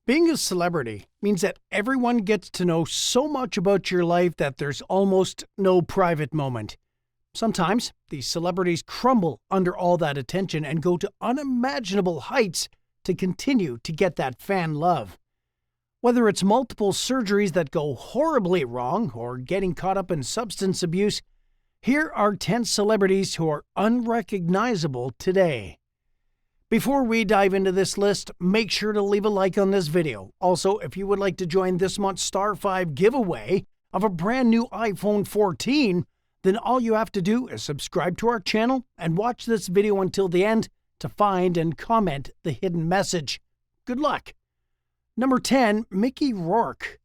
Being a celebrity means that everyone gets to know so much about your life that there's almost no private moment. Sometimes these celebrities crumble under all that attention and go to unimaginable heights to continue to get that fan love. Whether it's multiple surgeries that go horribly wrong or getting caught up in substance abuse, here are 10 celebrities who are unrecognizable today. Before we dive into this list, make sure to leave a like on this video. Also, if you would like to join this month's Star 5 giveaway of a brand new iPhone 14, then all you have to do is subscribe to our channel and watch this video until the end to find and comment the hidden message. Good luck! Number 10, Mickey Rourke.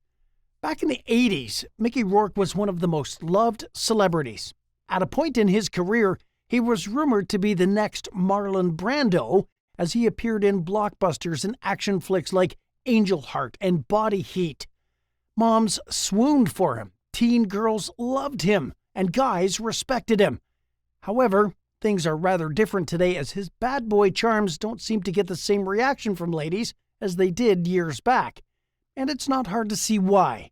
Back in the 80s, Mickey Rourke was one of the most loved celebrities. At a point in his career, he was rumored to be the next Marlon Brando, as he appeared in blockbusters and action flicks like Angel Heart and Body Heat. Moms swooned for him, teen girls loved him, and guys respected him. However, things are rather different today, as his bad boy charms don't seem to get the same reaction from ladies as they did years back, and it's not hard to see why.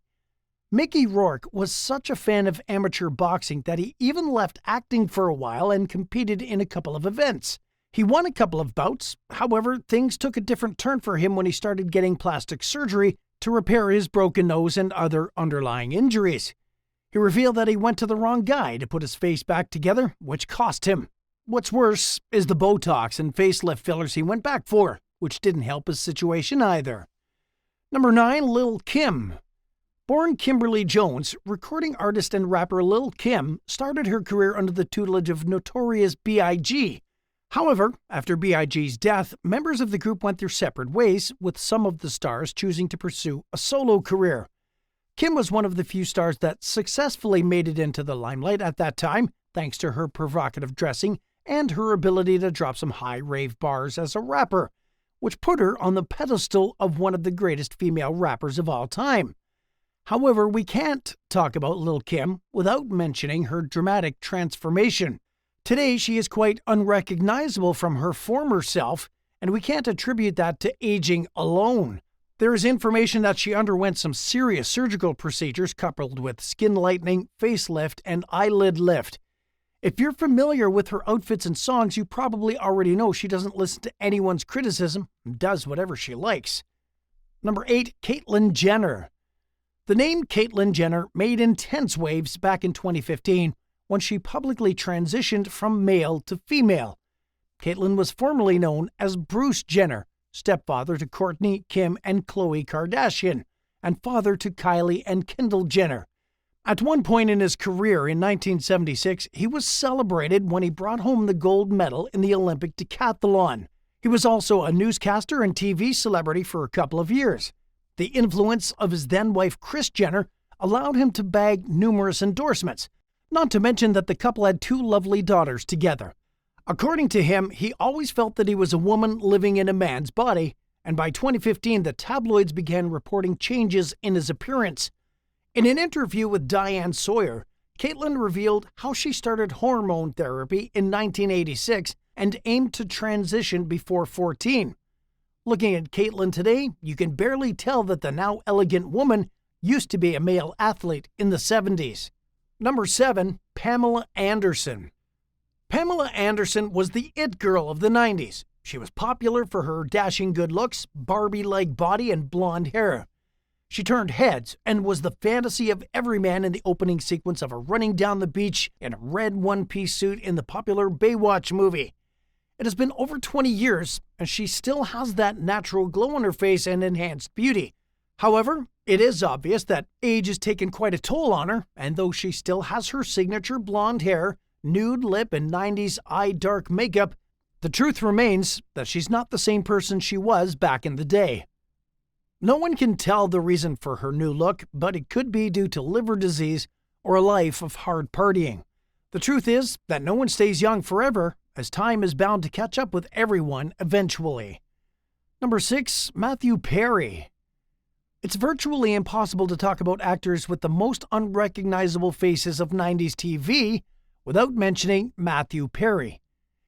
Mickey Rourke was such a fan of amateur boxing that he even left acting for a while and competed in a couple of events. He won a couple of bouts. However, things took a different turn for him when he started getting plastic surgery to repair his broken nose and other underlying injuries. He revealed that he went to the wrong guy to put his face back together, which cost him. What's worse is the Botox and facelift fillers he went back for, which didn't help his situation either. Number 9, Lil' Kim. Born Kimberly Jones, recording artist and rapper Lil' Kim started her career under the tutelage of Notorious B.I.G. However, after B.I.G.'s death, members of the group went their separate ways, with some of the stars choosing to pursue a solo career. Kim was one of the few stars that successfully made it into the limelight at that time, thanks to her provocative dressing and her ability to drop some high-rave bars as a rapper, which put her on the pedestal of one of the greatest female rappers of all time. However, we can't talk about Lil' Kim without mentioning her dramatic transformation. Today, she is quite unrecognizable from her former self, and we can't attribute that to aging alone. There is information that she underwent some serious surgical procedures coupled with skin lightening, facelift, and eyelid lift. If you're familiar with her outfits and songs, you probably already know she doesn't listen to anyone's criticism and does whatever she likes. Number 8, Caitlyn Jenner. The name Caitlyn Jenner made intense waves back in 2015 when she publicly transitioned from male to female. Caitlyn was formerly known as Bruce Jenner, stepfather to Kourtney, Kim, and Khloe Kardashian, and father to Kylie and Kendall Jenner. At one point in his career in 1976, he was celebrated when he brought home the gold medal in the Olympic decathlon. He was also a newscaster and TV celebrity for a couple of years. The influence of his then-wife Kris Jenner allowed him to bag numerous endorsements, not to mention that the couple had 2 lovely daughters together. According to him, he always felt that he was a woman living in a man's body, and by 2015 the tabloids began reporting changes in his appearance. In an interview with Diane Sawyer, Caitlyn revealed how she started hormone therapy in 1986 and aimed to transition before 14. Looking at Caitlyn today, you can barely tell that the now elegant woman used to be a male athlete in the 70s. Number 7, Pamela Anderson. Pamela Anderson was the it girl of the 90s. She was popular for her dashing good looks, Barbie-like body, and blonde hair. She turned heads and was the fantasy of every man in the opening sequence of her running down the beach in a red one-piece suit in the popular Baywatch movie. It has been over 20 years, and she still has that natural glow on her face and enhanced beauty. However, it is obvious that age has taken quite a toll on her, and though she still has her signature blonde hair, nude lip, and 90s eye dark makeup, the truth remains that she's not the same person she was back in the day. No one can tell the reason for her new look, but it could be due to liver disease or a life of hard partying. The truth is that no one stays young forever, as time is bound to catch up with everyone eventually. Number 6, Matthew Perry. It's virtually impossible to talk about actors with the most unrecognizable faces of 90s TV without mentioning Matthew Perry.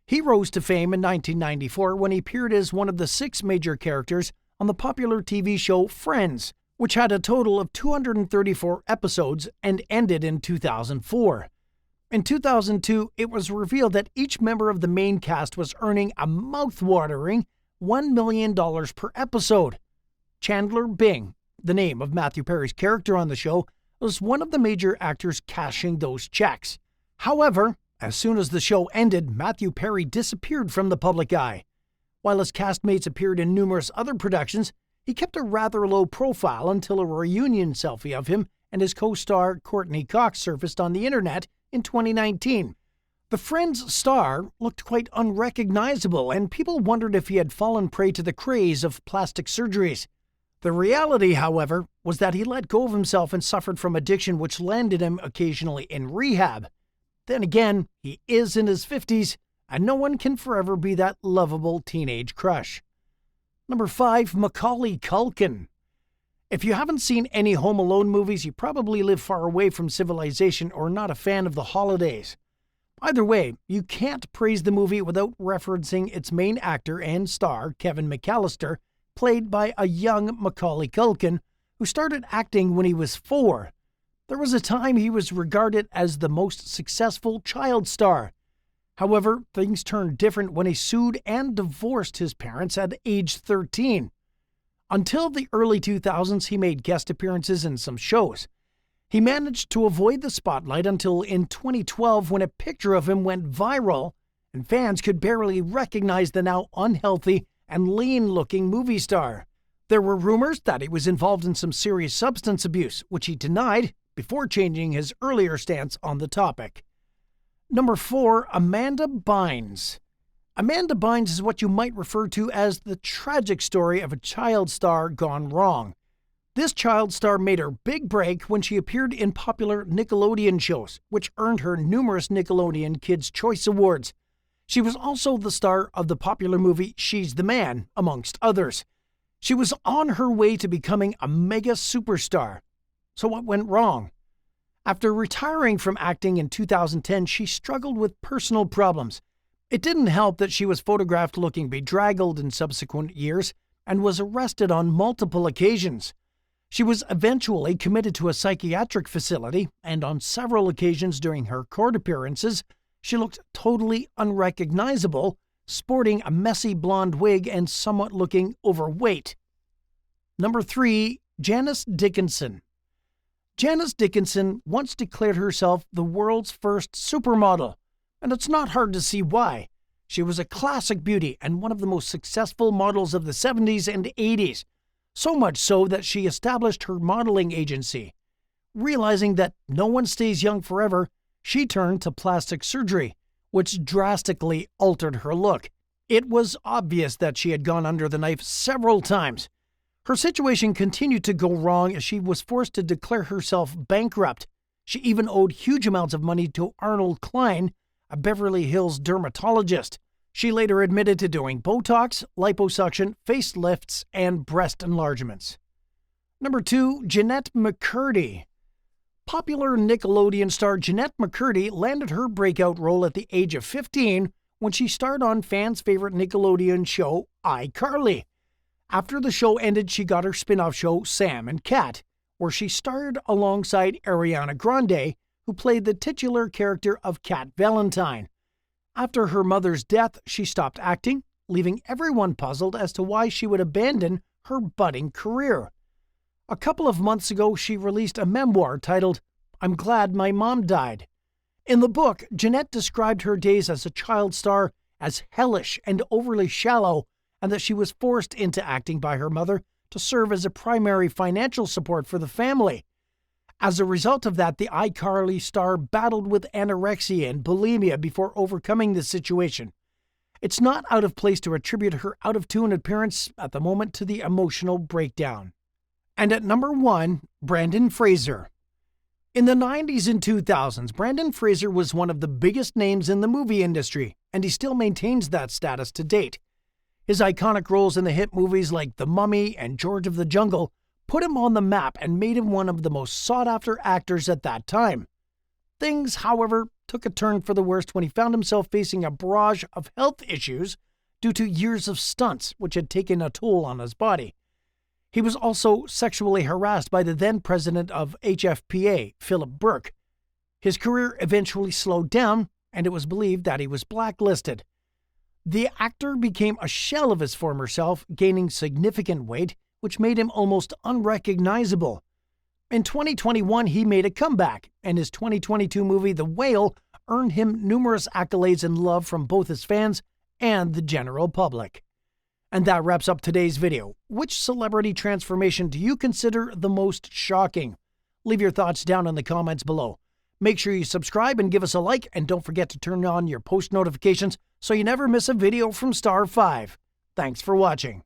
He rose to fame in 1994 when he appeared as one of the 6 major characters on the popular TV show Friends, which had a total of 234 episodes and ended in 2004. In 2002, it was revealed that each member of the main cast was earning a mouth-watering $1 million per episode. Chandler Bing, the name of Matthew Perry's character on the show, was one of the major actors cashing those checks. However, as soon as the show ended, Matthew Perry disappeared from the public eye. While his castmates appeared in numerous other productions, he kept a rather low profile until a reunion selfie of him and his co-star Courtney Cox surfaced on the internet in 2019. The Friends star looked quite unrecognizable, and people wondered if he had fallen prey to the craze of plastic surgeries. The reality, however, was that he let go of himself and suffered from addiction, which landed him occasionally in rehab. Then again, he is in his 50s, and no one can forever be that lovable teenage crush. Number 5, Macaulay Culkin. If you haven't seen any Home Alone movies, you probably live far away from civilization or not a fan of the holidays. Either way, you can't praise the movie without referencing its main actor and star, Kevin McAllister, played by a young Macaulay Culkin, who started acting when he was 4. There was a time he was regarded as the most successful child star. However, things turned different when he sued and divorced his parents at age 13. Until the early 2000s, he made guest appearances in some shows. He managed to avoid the spotlight until in 2012, when a picture of him went viral and fans could barely recognize the now unhealthy and lean-looking movie star. There were rumors that he was involved in some serious substance abuse, which he denied before changing his earlier stance on the topic. Number 4, Amanda Bynes. Amanda Bynes is what you might refer to as the tragic story of a child star gone wrong. This child star made her big break when she appeared in popular Nickelodeon shows, which earned her numerous Nickelodeon Kids' Choice Awards. She was also the star of the popular movie She's the Man, amongst others. She was on her way to becoming a mega superstar. So what went wrong? After retiring from acting in 2010, she struggled with personal problems. It didn't help that she was photographed looking bedraggled in subsequent years and was arrested on multiple occasions. She was eventually committed to a psychiatric facility, and on several occasions during her court appearances, she looked totally unrecognizable, sporting a messy blonde wig and somewhat looking overweight. Number 3, Janice Dickinson. Janice Dickinson once declared herself the world's first supermodel, and it's not hard to see why. She was a classic beauty and one of the most successful models of the 70s and 80s, so much so that she established her modeling agency. Realizing that no one stays young forever, she turned to plastic surgery, which drastically altered her look. It was obvious that she had gone under the knife several times. Her situation continued to go wrong as she was forced to declare herself bankrupt. She even owed huge amounts of money to Arnold Klein, a Beverly Hills dermatologist. She later admitted to doing Botox, liposuction, facelifts, and breast enlargements. Number 2, Jeanette McCurdy. Popular Nickelodeon star Jeanette McCurdy landed her breakout role at the age of 15 when she starred on fans' favorite Nickelodeon show, iCarly. After the show ended, she got her spin-off show, Sam and Cat, where she starred alongside Ariana Grande, who played the titular character of Cat Valentine. After her mother's death, she stopped acting, leaving everyone puzzled as to why she would abandon her budding career. A couple of months ago, she released a memoir titled, I'm Glad My Mom Died. In the book, Jeanette described her days as a child star as hellish and overly shallow, and that she was forced into acting by her mother to serve as a primary financial support for the family. As a result of that, the iCarly star battled with anorexia and bulimia before overcoming this situation. It's not out of place to attribute her out-of-tune appearance at the moment to the emotional breakdown. And at number 1, Brendan Fraser. In the 90s and 2000s, Brendan Fraser was one of the biggest names in the movie industry, and he still maintains that status to date. His iconic roles in the hit movies like The Mummy and George of the Jungle put him on the map and made him one of the most sought-after actors at that time. Things, however, took a turn for the worst when he found himself facing a barrage of health issues due to years of stunts which had taken a toll on his body. He was also sexually harassed by the then president of HFPA, Philip Bourke. His career eventually slowed down, and it was believed that he was blacklisted. The actor became a shell of his former self, gaining significant weight, which made him almost unrecognizable. In 2021, he made a comeback, and his 2022 movie The Whale earned him numerous accolades and love from both his fans and the general public. And that wraps up today's video. Which celebrity transformation do you consider the most shocking? Leave your thoughts down in the comments below. Make sure you subscribe and give us a like, and don't forget to turn on your post notifications so you never miss a video from Star 5. Thanks for watching.